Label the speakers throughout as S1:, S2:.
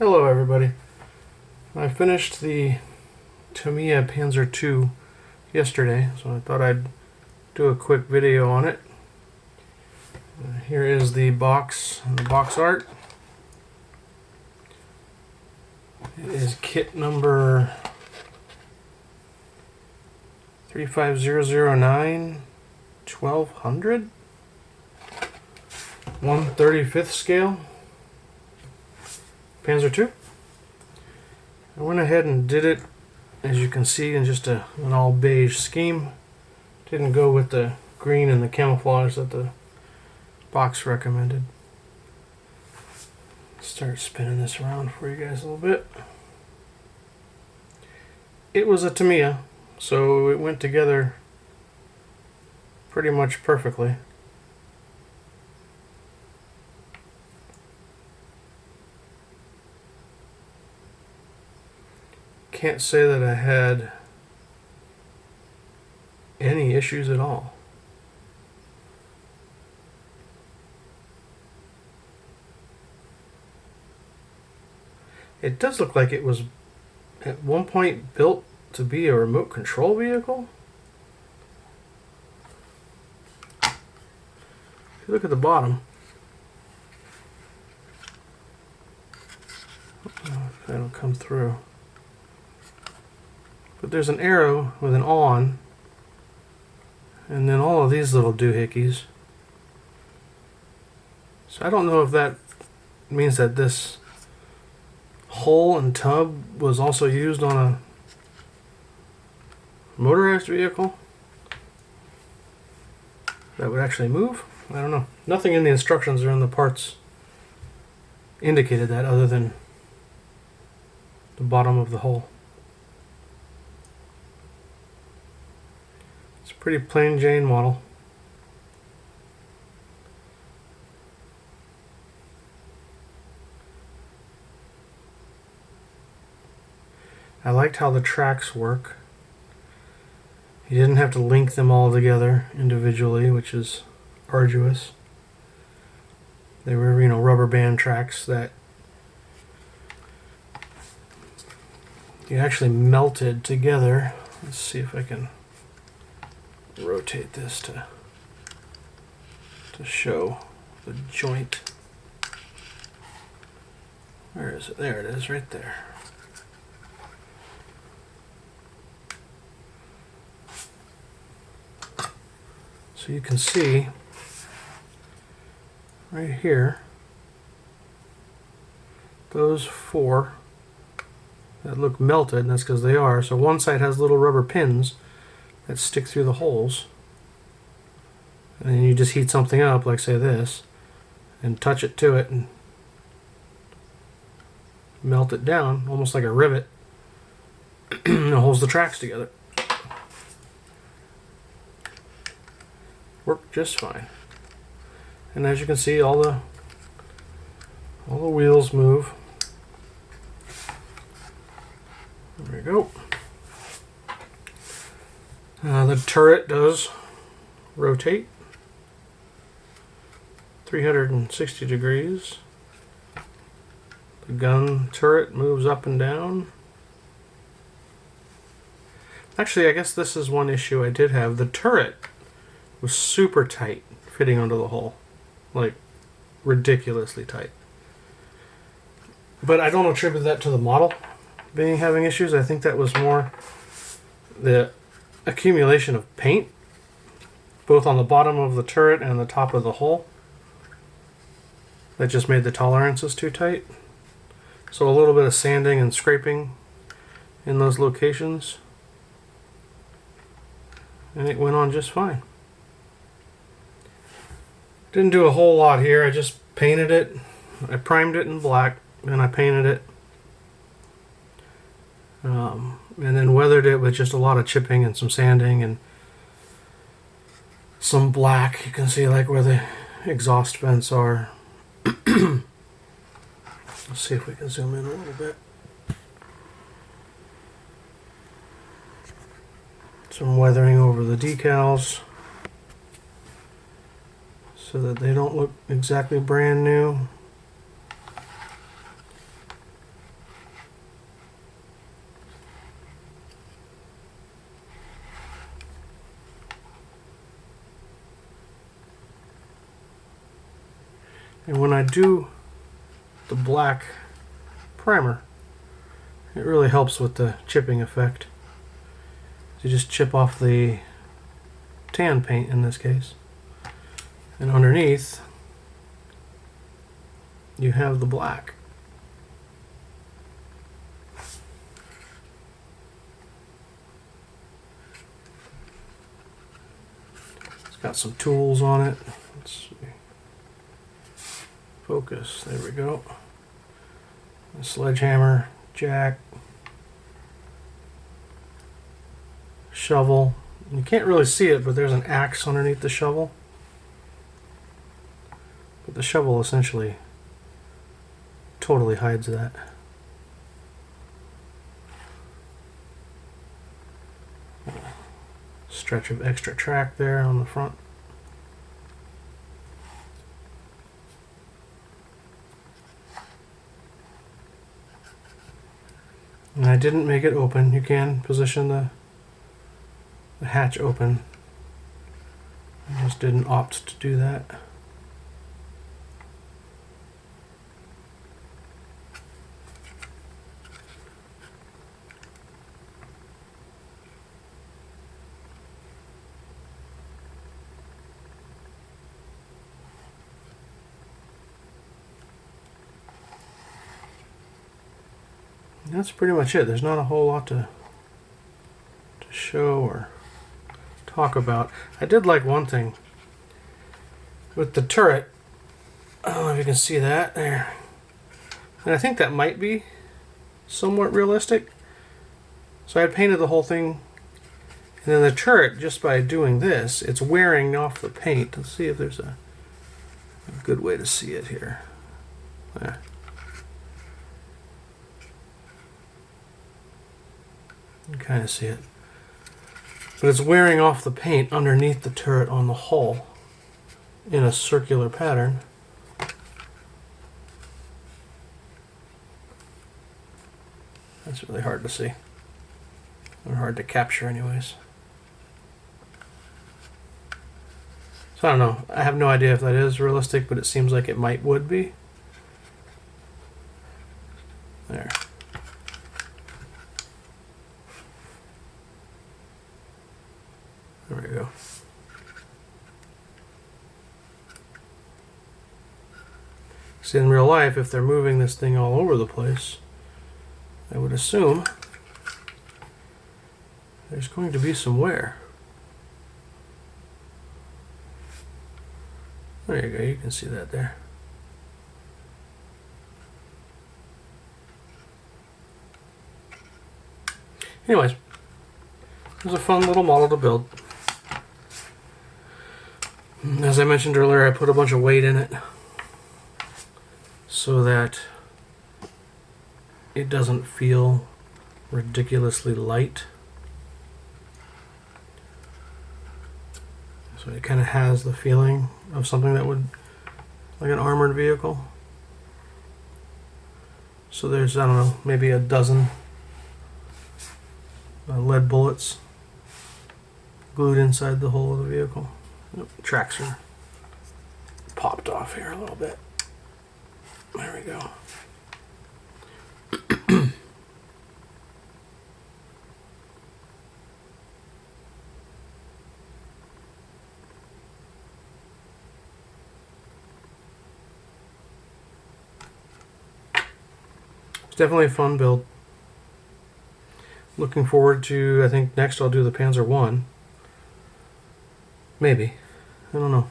S1: Hello everybody. I finished the Tamiya Panzer II yesterday, so I thought I'd do a quick video on it. Here is the box art. It is kit number 35009 1200 1/35 scale Panzer II. I went ahead and did it, as you can see, in just an all beige scheme. Didn't go with the green and the camouflage that the box recommended. Start spinning this around for you guys a little bit. It was a Tamiya, so it went together pretty much perfectly. Can't say that I had any issues at all. It does look like it was at one point built to be a remote control vehicle. If you look at the bottom, I don't know if that'll come through. But there's an arrow with an on, and then all of these little doohickeys. So I don't know if that means that this hull and tub was also used on a motorized vehicle that would actually move. I don't know. Nothing in the instructions or in the parts indicated that, other than the bottom of the hull. It's a pretty plain Jane model. I liked how the tracks work. You didn't have to link them all together individually, which is arduous. They were, rubber band tracks that you actually melted together. Let's see if I can rotate this to show the joint. Where is it? There it is, right there. So you can see right here, those four that look melted, and that's because they are. So one side has little rubber pins that stick through the holes, and then you just heat something up, like say this, and touch it to it and melt it down, almost like a rivet, and it holds the tracks together. Worked just fine. And as you can see, all the wheels move. There we go. The turret does rotate 360 degrees. The gun turret moves up and down. Actually, I guess this is one issue I did have. The turret was super tight fitting onto the hull, like ridiculously tight. But I don't attribute that to the model having issues. I think that was more the accumulation of paint, both on the bottom of the turret and the top of the hull, that just made the tolerances too tight. So a little bit of sanding and scraping in those locations, and it went on just fine. Didn't do a whole lot here. I just painted it. I primed it in black, and I painted it. And then weathered it with just a lot of chipping and some sanding and some black. You can see like where the exhaust vents are. Let's see if we can zoom in a little bit. Some weathering over the decals so that they don't look exactly brand new. And when I do the black primer, it really helps with the chipping effect. You just chip off the tan paint in this case, and underneath you have the black. It's got some tools on it. Let's see. Focus, there we go. A sledgehammer, jack, shovel. You can't really see it, but there's an axe underneath the shovel. But the shovel essentially totally hides that. Stretch of extra track there on the front. And I didn't make it open. You can position the hatch open. I just didn't opt to do that. That's pretty much it. There's not a whole lot to show or talk about. I did like one thing with the turret. I don't know if you can see that there. And I think that might be somewhat realistic. So I had painted the whole thing, and then the turret, just by doing this, it's wearing off the paint. Let's see if there's a good way to see it here. There. You can kind of see it. But it's wearing off the paint underneath the turret on the hull in a circular pattern. That's really hard to see. Or hard to capture anyways. So I don't know. I have no idea if that is realistic, but it seems like it would be. There. There we go. See, in real life, if they're moving this thing all over the place, I would assume there's going to be some wear. There you go, you can see that there. Anyways, it was a fun little model to build. As I mentioned earlier, I put a bunch of weight in it so that it doesn't feel ridiculously light. So it kind of has the feeling of something that would, like an armored vehicle. So there's, I don't know, maybe a dozen lead bullets glued inside the hull of the vehicle. Tracks are popped off here a little bit. There we go. It's definitely a fun build. Looking forward to, I think next I'll do the Panzer 1. Maybe. I don't know.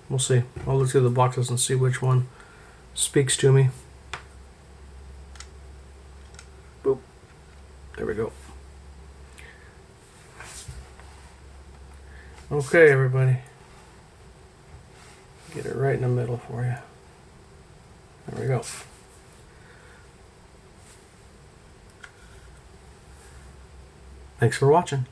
S1: We'll see. I'll look through the boxes and see which one speaks to me. Boop. There we go. Okay, everybody. Get it right in the middle for you. There we go. Thanks for watching.